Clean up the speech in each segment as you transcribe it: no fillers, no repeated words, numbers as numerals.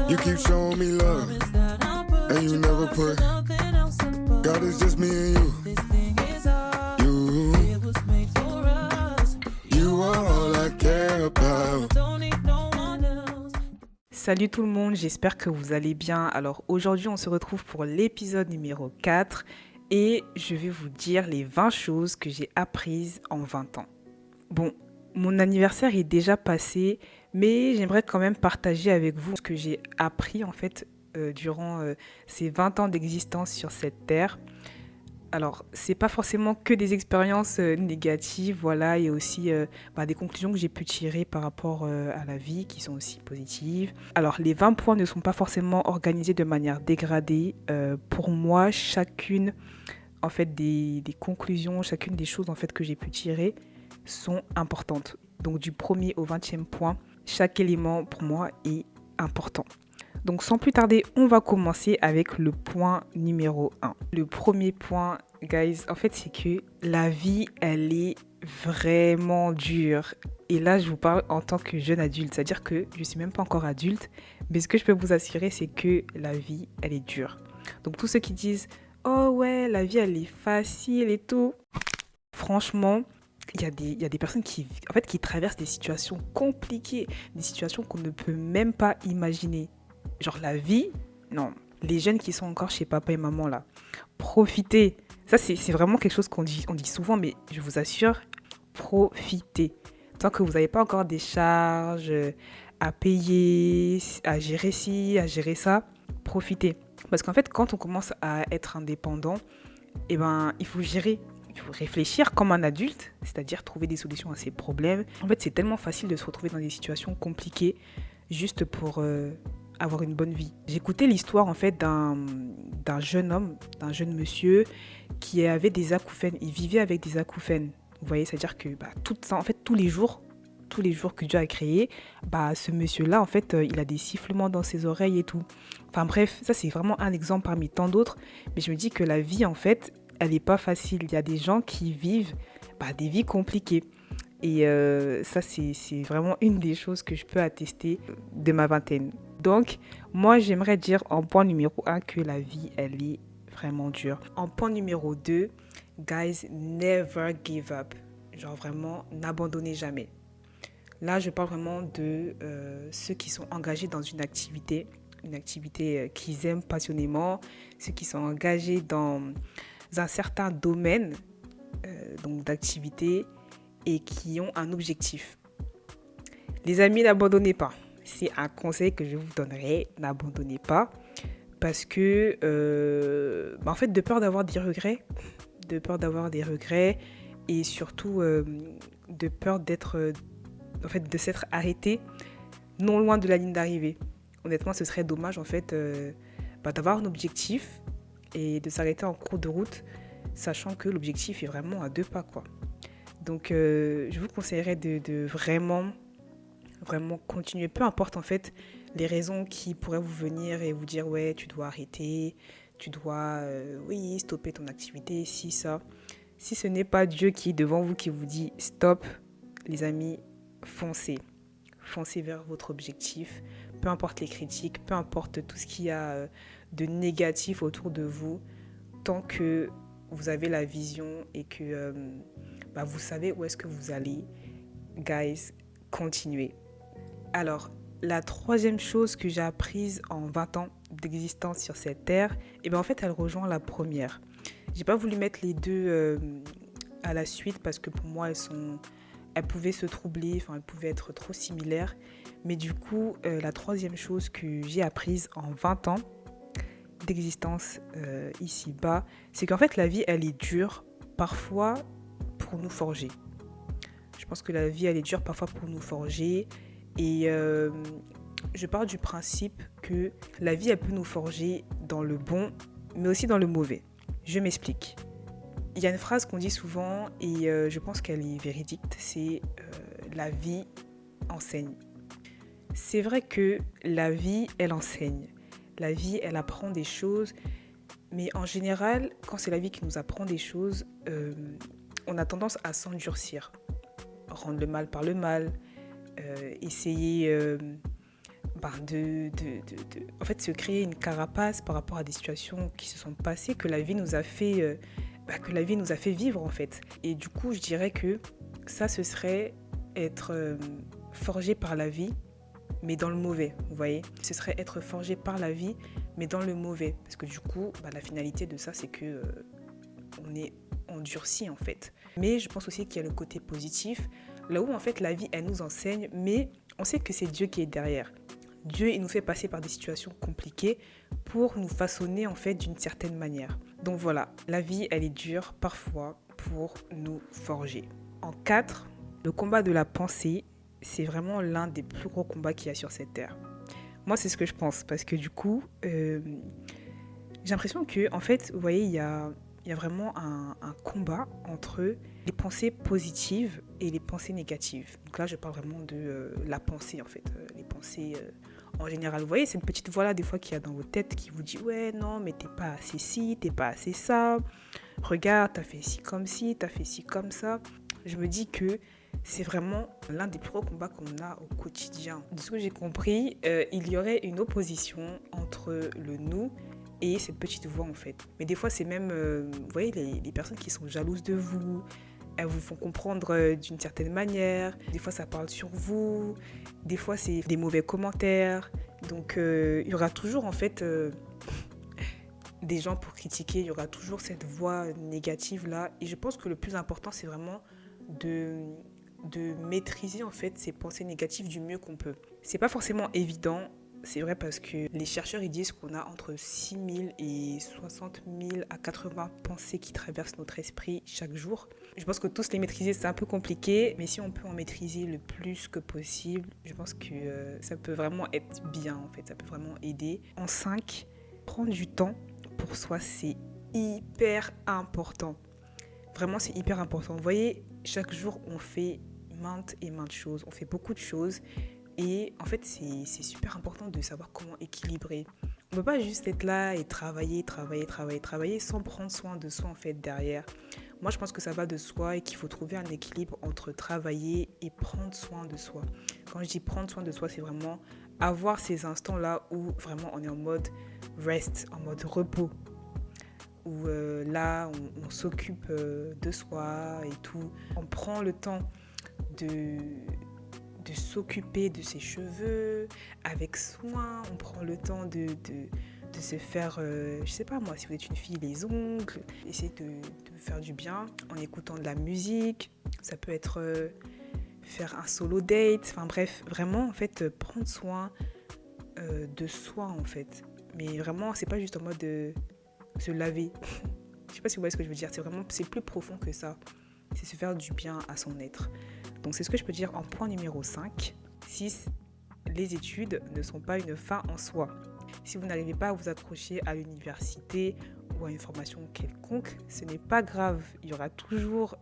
You keep showing me love, and you never put. God, it's just me and you. You are all I care about. Salut tout le monde, j'espère que vous allez bien. Alors aujourd'hui, on se retrouve pour l'épisode numéro 4 et je vais vous dire les 20 choses que j'ai apprises en 20 ans. Bon, mon anniversaire est déjà passé, mais j'aimerais quand même partager avec vous ce que j'ai appris en fait durant ces 20 ans d'existence sur cette terre. Alors, c'est pas forcément que des expériences négatives, voilà, il y a aussi des conclusions que j'ai pu tirer par rapport à la vie qui sont aussi positives. Alors, les 20 points ne sont pas forcément organisés de manière dégradée. Pour moi, chacune en fait des conclusions, chacune des choses en fait que j'ai pu tirer sont importantes. Donc, du premier au 20e point, chaque élément pour moi est important. Donc sans plus tarder, on va commencer avec le point numéro 1. Le premier point, guys, en fait, c'est que la vie, elle est vraiment dure. Et là, je vous parle en tant que jeune adulte, c'est-à-dire que je ne suis même pas encore adulte, mais ce que je peux vous assurer, c'est que la vie, elle est dure. Donc tous ceux qui disent « Oh ouais, la vie, elle est facile et tout », franchement, il y a des personnes qui traversent des situations compliquées, des situations qu'on ne peut même pas imaginer. Genre la vie, non, les jeunes qui sont encore chez papa et maman là, profitez. Ça c'est vraiment quelque chose on dit souvent, mais je vous assure, profitez. Tant que vous n'avez pas encore des charges à payer, à gérer ci, à gérer ça, profitez. Parce qu'en fait, quand on commence à être indépendant, il faut gérer. Il faut réfléchir comme un adulte, c'est-à-dire trouver des solutions à ses problèmes. En fait, c'est tellement facile de se retrouver dans des situations compliquées juste pour avoir une bonne vie. J'écoutais l'histoire en fait d'un jeune homme, d'un jeune monsieur qui avait des acouphènes. Il vivait avec des acouphènes. Vous voyez, c'est-à-dire que tout ça, en fait, tous les jours que Dieu a créé, ce monsieur-là, en fait, il a des sifflements dans ses oreilles et tout. Enfin bref, ça c'est vraiment un exemple parmi tant d'autres. Mais je me dis que la vie, en fait, elle n'est pas facile. Il y a des gens qui vivent des vies compliquées. Et ça, c'est vraiment une des choses que je peux attester de ma vingtaine. Donc, moi, j'aimerais dire en point numéro 1 que la vie, elle est vraiment dure. En point numéro 2, guys, never give up. Genre vraiment, n'abandonnez jamais. Là, je parle vraiment de ceux qui sont engagés dans une activité qu'ils aiment passionnément, ceux qui sont engagés dans un certain domaine donc d'activité et qui ont un objectif. Les amis, n'abandonnez pas. C'est un conseil que je vous donnerai, n'abandonnez pas. Parce que, en fait, de peur d'avoir des regrets, et surtout de peur de s'être arrêté non loin de la ligne d'arrivée. Honnêtement, ce serait dommage, en fait, d'avoir un objectif et de s'arrêter en cours de route, sachant que l'objectif est vraiment à 2 pas, quoi. Donc, je vous conseillerais de vraiment continuer. Peu importe, en fait, les raisons qui pourraient vous venir et vous dire « Ouais, tu dois arrêter, tu dois, stopper ton activité, si, ça. » Si ce n'est pas Dieu qui est devant vous, qui vous dit « Stop », les amis, foncez. Foncez vers votre objectif. Peu importe les critiques, peu importe tout ce qu'il y a de négatif autour de vous, tant que vous avez la vision et que vous savez où est-ce que vous allez, guys, continuez. Alors, la troisième chose que j'ai apprise en 20 ans d'existence sur cette terre, en fait, elle rejoint la première. J'ai pas voulu mettre les deux à la suite parce que pour moi, elles pouvaient se troubler, elles pouvaient être trop similaires. Mais du coup, la troisième chose que j'ai apprise en 20 ans d'existence ici-bas, c'est qu'en fait, la vie, elle est dure, parfois pour nous forger. Je pense que la vie, elle est dure parfois pour nous forger. Et je pars du principe que la vie, elle peut nous forger dans le bon, mais aussi dans le mauvais. Je m'explique. Il y a une phrase qu'on dit souvent et je pense qu'elle est véridique, c'est la vie enseigne. C'est vrai que la vie, elle enseigne. La vie, elle apprend des choses, mais en général, quand c'est la vie qui nous apprend des choses, on a tendance à s'endurcir, rendre le mal par le mal, essayer en fait, se créer une carapace par rapport à des situations qui se sont passées, que la vie nous a fait, vivre en fait. Et du coup, je dirais que ça, ce serait être forgé par la vie, mais dans le mauvais, vous voyez. Ce serait être forgé par la vie, mais dans le mauvais. Parce que du coup, la finalité de ça, c'est que on est endurci en fait. Mais je pense aussi qu'il y a le côté positif, là où en fait la vie, elle nous enseigne, mais on sait que c'est Dieu qui est derrière. Dieu, il nous fait passer par des situations compliquées pour nous façonner en fait d'une certaine manière. Donc voilà, la vie, elle est dure parfois pour nous forger. En 4, le combat de la pensée, c'est vraiment l'un des plus gros combats qu'il y a sur cette terre. Moi, c'est ce que je pense, parce que du coup, j'ai l'impression que, en fait, vous voyez, il y a vraiment un combat entre les pensées positives et les pensées négatives. Donc là, je parle vraiment de la pensée, en fait, les pensées en général. Vous voyez, cette petite voix-là, des fois, qu'il y a dans vos têtes qui vous dit « Ouais, non, mais t'es pas assez ci, t'es pas assez ça. Regarde, t'as fait ci comme ci, t'as fait ci comme ça. » Je me dis que c'est vraiment l'un des plus gros combats qu'on a au quotidien. De ce que j'ai compris, il y aurait une opposition entre le nous et cette petite voix en fait. Mais des fois, c'est même, vous voyez, les personnes qui sont jalouses de vous, elles vous font comprendre d'une certaine manière. Des fois, ça parle sur vous. Des fois, c'est des mauvais commentaires. Donc, il y aura toujours en fait des gens pour critiquer. Il y aura toujours cette voix négative là. Et je pense que le plus important, c'est vraiment de maîtriser en fait ces pensées négatives du mieux qu'on peut. C'est pas forcément évident, c'est vrai, parce que les chercheurs ils disent qu'on a entre 6 000 et 60 000 à 80 pensées qui traversent notre esprit chaque jour. Je pense que tous les maîtriser c'est un peu compliqué, mais si on peut en maîtriser le plus que possible, je pense que ça peut vraiment être bien en fait, ça peut vraiment aider. En 5, prendre du temps pour soi, c'est hyper important. Vraiment, c'est hyper important. Vous voyez, chaque jour, on fait maintes et maintes choses. On fait beaucoup de choses. Et en fait, c'est super important de savoir comment équilibrer. On ne peut pas juste être là et travailler sans prendre soin de soi en fait derrière. Moi, je pense que ça va de soi et qu'il faut trouver un équilibre entre travailler et prendre soin de soi. Quand je dis prendre soin de soi, c'est vraiment avoir ces instants-là où vraiment on est en mode rest, en mode repos. Où là, on s'occupe de soi et tout. On prend le temps de s'occuper de ses cheveux avec soin. On prend le temps de se faire, je sais pas moi, si vous êtes une fille, les ongles. Essayez de faire du bien en écoutant de la musique. Ça peut être faire un solo date. Enfin bref, vraiment en fait, prendre soin de soi en fait. Mais vraiment, c'est pas juste en mode se laver. Je sais pas si vous voyez ce que je veux dire. C'est plus profond que ça. C'est se faire du bien à son être. Donc c'est ce que je peux dire en point numéro 5. 6. Les études ne sont pas une fin en soi. Si vous n'arrivez pas à vous accrocher à l'université ou à une formation quelconque, ce n'est pas grave. Il y aura toujours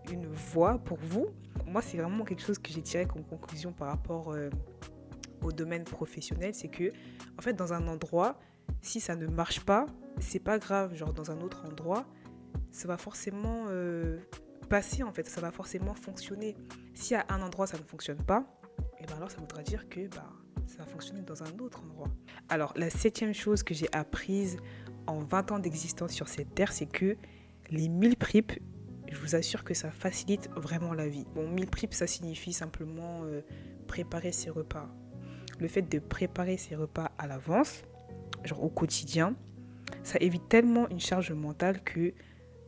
une voie pour vous. Moi, c'est vraiment quelque chose que j'ai tiré comme conclusion par rapport au domaine professionnel. C'est que, en fait, dans un endroit, si ça ne marche pas, c'est pas grave. Genre, dans un autre endroit, ça va forcément passer, en fait. Ça va forcément fonctionner. Si à un endroit, ça ne fonctionne pas, et ben alors ça voudra dire que ça va fonctionner dans un autre endroit. Alors, la 7e chose que j'ai apprise en 20 ans d'existence sur cette terre, c'est que les meal prep, je vous assure que ça facilite vraiment la vie. Bon, meal prep, ça signifie simplement préparer ses repas. Le fait de préparer ses repas à l'avance, genre au quotidien, ça évite tellement une charge mentale que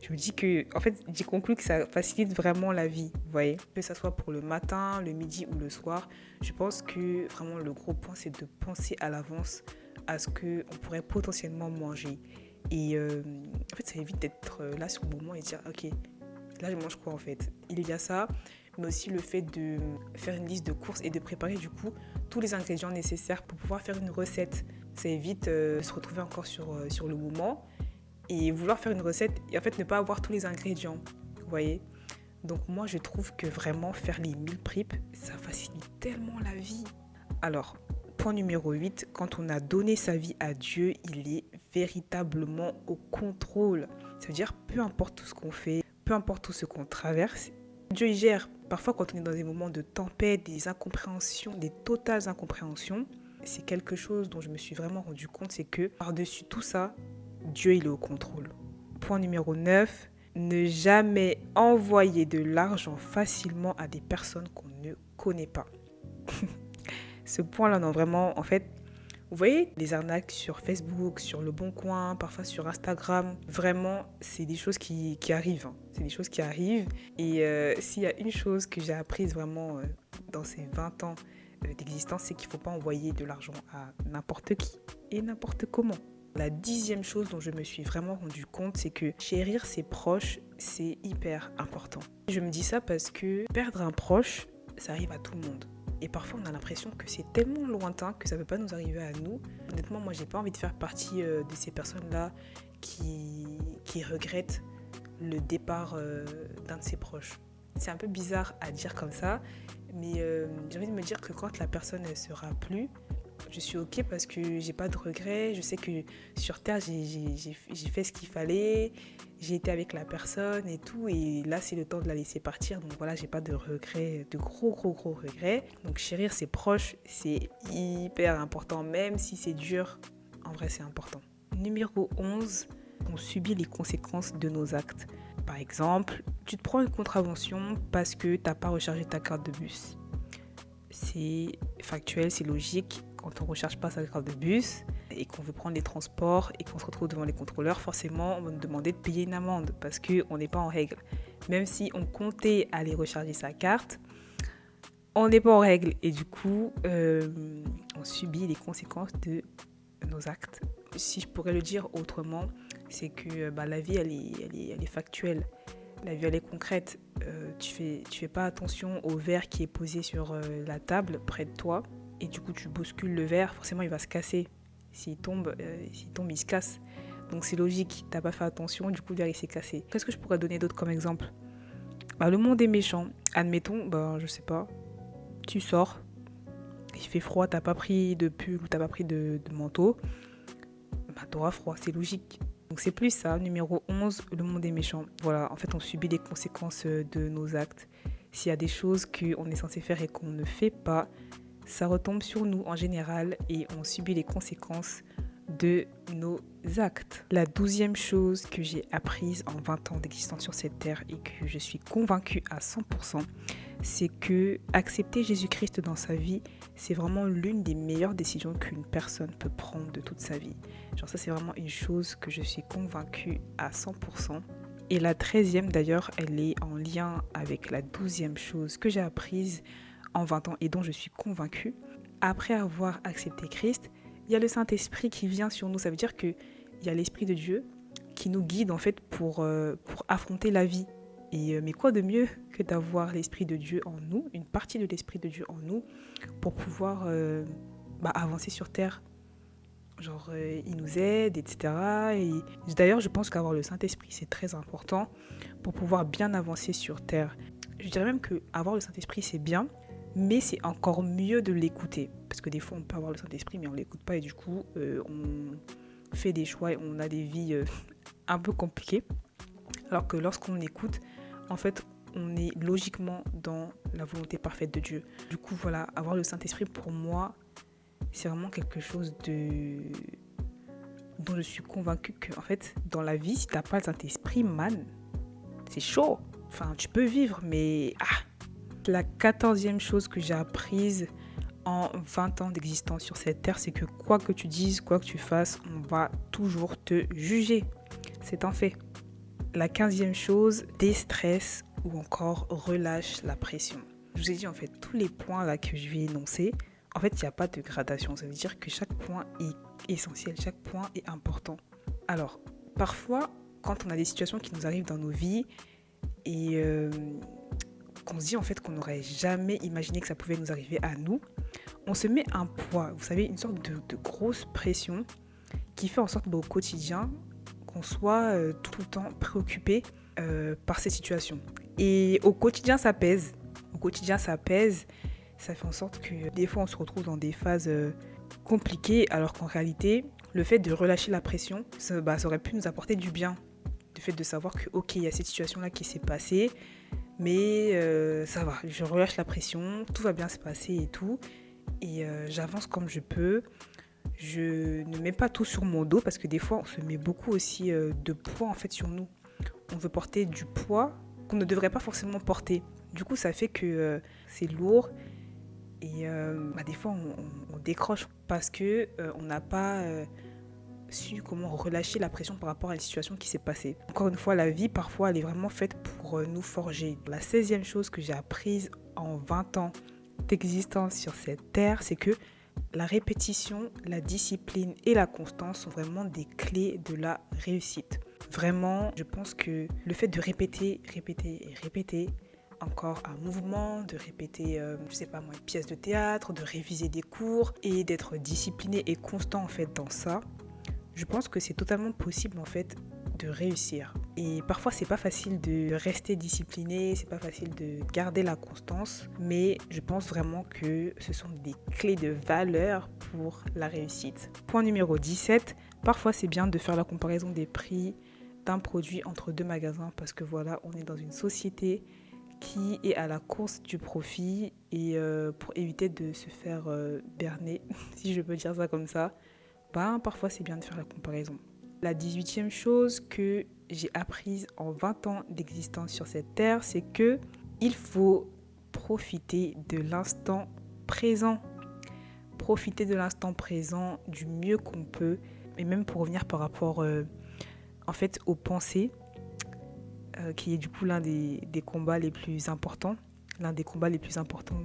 je me dis que, en fait, j'ai conclu que ça facilite vraiment la vie, vous voyez. Que ça soit pour le matin, le midi ou le soir, je pense que vraiment le gros point, c'est de penser à l'avance à ce qu'on pourrait potentiellement manger. Et en fait, ça évite d'être là sur le moment et de dire, ok, là je mange quoi en fait. Il y a ça, mais aussi le fait de faire une liste de courses et de préparer du coup tous les ingrédients nécessaires pour pouvoir faire une recette. Ça évite de se retrouver encore sur le moment et vouloir faire une recette et en fait ne pas avoir tous les ingrédients, vous voyez. Donc moi je trouve que vraiment faire les meal prep, ça facilite tellement la vie. Alors, point numéro 8, quand on a donné sa vie à Dieu, il est véritablement au contrôle. Ça veut dire peu importe tout ce qu'on fait, peu importe tout ce qu'on traverse, Dieu y gère. Parfois quand on est dans des moments de tempête, des incompréhensions, des totales incompréhensions, c'est quelque chose dont je me suis vraiment rendu compte, c'est que par-dessus tout ça, Dieu, il est au contrôle. Point numéro 9, ne jamais envoyer de l'argent facilement à des personnes qu'on ne connaît pas. Ce point-là, non, vraiment, en fait, vous voyez, les arnaques sur Facebook, sur Le Bon Coin, parfois sur Instagram, vraiment, c'est des choses qui arrivent. C'est des choses qui arrivent. Et s'il y a une chose que j'ai apprise vraiment dans ces 20 ans d'existence, c'est qu'il ne faut pas envoyer de l'argent à n'importe qui et n'importe comment. La 10e chose dont je me suis vraiment rendu compte, c'est que chérir ses proches, c'est hyper important. Je me dis ça parce que perdre un proche, ça arrive à tout le monde. Et parfois, on a l'impression que c'est tellement lointain que ça ne peut pas nous arriver à nous. Honnêtement, moi, j'ai pas envie de faire partie de ces personnes-là qui regrettent le départ d'un de ses proches. C'est un peu bizarre à dire comme ça, mais j'ai envie de me dire que quand la personne ne sera plus, je suis ok parce que j'ai pas de regrets. Je sais que sur Terre, j'ai fait ce qu'il fallait. J'ai été avec la personne et tout. Et là, c'est le temps de la laisser partir. Donc voilà, j'ai pas de regrets, de gros regrets. Donc chérir ses proches, c'est hyper important. Même si c'est dur, en vrai, c'est important. Numéro 11, on subit les conséquences de nos actes. Par exemple, tu te prends une contravention parce que t'as pas rechargé ta carte de bus. C'est factuel, c'est logique. Quand on ne recharge pas sa carte de bus et qu'on veut prendre les transports et qu'on se retrouve devant les contrôleurs, forcément, on va nous demander de payer une amende parce qu'on n'est pas en règle. Même si on comptait aller recharger sa carte, on n'est pas en règle. Et du coup, on subit les conséquences de nos actes. Si je pourrais le dire autrement, c'est que la vie, elle est factuelle. La vie, elle est concrète. Tu fais pas attention au verre qui est posé sur la table près de toi. Et du coup, tu bouscules le verre, forcément, il va se casser. S'il tombe, il se casse. Donc, c'est logique. T'as pas fait attention, du coup, le verre, il s'est cassé. Qu'est-ce que je pourrais donner d'autre comme exemple ? Le monde est méchant. Admettons, je sais pas, tu sors, il fait froid, t'as pas pris de pull ou t'as pas pris de manteau. T'auras froid, c'est logique. Donc, c'est plus ça. Numéro 11, le monde est méchant. Voilà, en fait, on subit les conséquences de nos actes. S'il y a des choses qu'on est censé faire et qu'on ne fait pas, ça retombe sur nous en général et on subit les conséquences de nos actes. La 12e chose que j'ai apprise en 20 ans d'existence sur cette terre et que je suis convaincue à 100%, c'est que accepter Jésus-Christ dans sa vie, c'est vraiment l'une des meilleures décisions qu'une personne peut prendre de toute sa vie. Genre ça, c'est vraiment une chose que je suis convaincue à 100%. Et la 13e d'ailleurs, elle est en lien avec la 12e chose que j'ai apprise en 20 ans et dont je suis convaincue. Après avoir accepté Christ, il y a le Saint-Esprit qui vient sur nous. Ça veut dire qu'il y a l'Esprit de Dieu qui nous guide en fait pour affronter la vie. Et mais quoi de mieux que d'avoir l'Esprit de Dieu en nous, une partie de l'Esprit de Dieu en nous, pour pouvoir avancer sur Terre. Genre, il nous aide, etc. Et d'ailleurs, je pense qu'avoir le Saint-Esprit, c'est très important pour pouvoir bien avancer sur Terre. Je dirais même qu'avoir le Saint-Esprit, c'est bien, mais c'est encore mieux de l'écouter. Parce que des fois, on peut avoir le Saint-Esprit, mais on ne l'écoute pas. Et du coup, on fait des choix et on a des vies un peu compliquées. Alors que lorsqu'on écoute, en fait, on est logiquement dans la volonté parfaite de Dieu. Du coup, voilà, avoir le Saint-Esprit, pour moi, c'est vraiment quelque chose dont je suis convaincue que, en fait, dans la vie, si tu n'as pas le Saint-Esprit, man, c'est chaud. Enfin, tu peux vivre, mais... La 14e chose que j'ai apprise en 20 ans d'existence sur cette terre, c'est que quoi que tu dises, quoi que tu fasses, on va toujours te juger. C'est un fait. La 15e chose, déstresse ou encore relâche la pression. Je vous ai dit en fait tous les points là que je vais énoncer. En fait, il n'y a pas de gradation. Ça veut dire que chaque point est essentiel, chaque point est important. Alors, parfois, quand on a des situations qui nous arrivent dans nos vies et qu'on se dit en fait qu'on n'aurait jamais imaginé que ça pouvait nous arriver à nous, on se met un poids, vous savez, une sorte de grosse pression qui fait en sorte au quotidien qu'on soit tout le temps préoccupé par ces situations. Et au quotidien, ça pèse. Ça fait en sorte que des fois, on se retrouve dans des phases compliquées, alors qu'en réalité, le fait de relâcher la pression, ça aurait pu nous apporter du bien. Le fait de savoir que, ok, il y a cette situation-là qui s'est passée, mais ça va, je relâche la pression, tout va bien se passer et tout. et j'avance comme je peux. Je ne mets pas tout sur mon dos parce que des fois on se met beaucoup aussi de poids en fait sur nous. On veut porter du poids qu'on ne devrait pas forcément porter. Du coup ça fait que c'est lourd et des fois on décroche parce que on n'a pas su comment relâcher la pression par rapport à une situation qui s'est passée. Encore une fois, la vie parfois elle est vraiment faite pour nous forger. La 16e chose que j'ai apprise en 20 ans d'existence sur cette terre, c'est que la répétition, la discipline et la constance sont vraiment des clés de la réussite. Vraiment, je pense que le fait de répéter et répéter encore un mouvement, de répéter, une pièce de théâtre, de réviser des cours et d'être discipliné et constant en fait dans ça, je pense que c'est totalement possible en fait de réussir. Et parfois c'est pas facile de rester discipliné, c'est pas facile de garder la constance, mais je pense vraiment que ce sont des clés de valeur pour la réussite. Point numéro 17, parfois c'est bien de faire la comparaison des prix d'un produit entre deux magasins parce que voilà, on est dans une société qui est à la course du profit et pour éviter de se faire berner, si je peux dire ça comme ça, parfois c'est bien de faire la comparaison. La 18e chose que j'ai apprise en 20 ans d'existence sur cette terre, c'est que il faut profiter de l'instant présent. Profiter de l'instant présent du mieux qu'on peut. Et même pour revenir par rapport aux pensées, qui est du coup l'un des combats les plus importants. L'un des combats les plus importants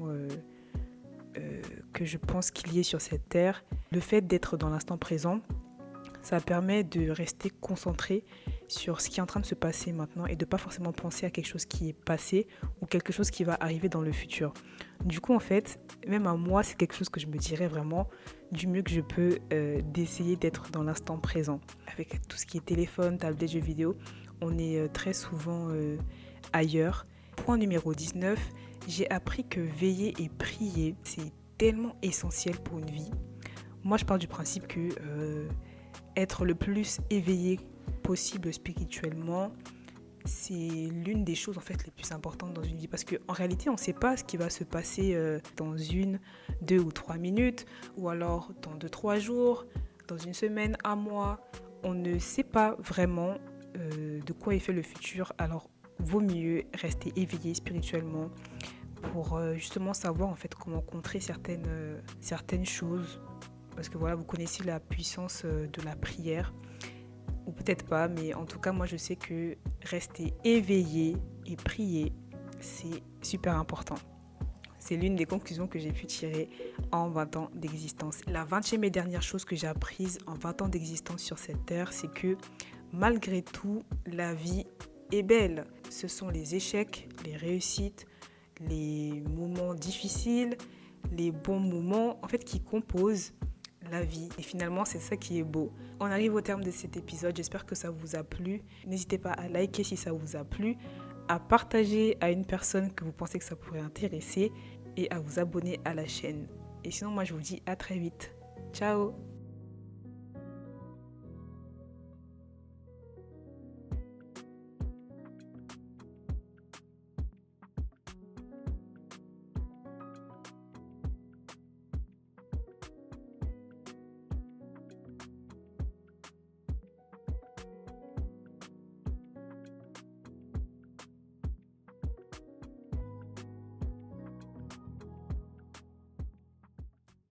que je pense qu'il y ait sur cette terre. Le fait d'être dans l'instant présent, ça permet de rester concentré sur ce qui est en train de se passer maintenant et de ne pas forcément penser à quelque chose qui est passé ou quelque chose qui va arriver dans le futur. Du coup, en fait, même à moi, c'est quelque chose que je me dirais vraiment du mieux que je peux d'essayer d'être dans l'instant présent. Avec tout ce qui est téléphone, tablette, jeux vidéo, on est très souvent ailleurs. Point numéro 19, j'ai appris que veiller et prier, c'est tellement essentiel pour une vie. Moi, je pars du principe que être le plus éveillé possible spirituellement, c'est l'une des choses en fait les plus importantes dans une vie parce qu'en réalité on ne sait pas ce qui va se passer dans 1, 2 ou 3 minutes ou alors dans 2-3 jours, dans une semaine, un mois. On ne sait pas vraiment de quoi est fait le futur, alors vaut mieux rester éveillé spirituellement pour justement savoir en fait comment contrer certaines choses. Parce que voilà, vous connaissez la puissance de la prière, ou peut-être pas, mais en tout cas, moi je sais que rester éveillé et prier, c'est super important. C'est l'une des conclusions que j'ai pu tirer en 20 ans d'existence. La 20e et dernière chose que j'ai apprise en 20 ans d'existence sur cette terre, c'est que malgré tout, la vie est belle. Ce sont les échecs, les réussites, les moments difficiles, les bons moments, en fait, qui composent la vie. Et finalement, c'est ça qui est beau. On arrive au terme de cet épisode. J'espère que ça vous a plu. N'hésitez pas à liker si ça vous a plu, à partager à une personne que vous pensez que ça pourrait intéresser et à vous abonner à la chaîne. Et sinon, moi, je vous dis à très vite. Ciao!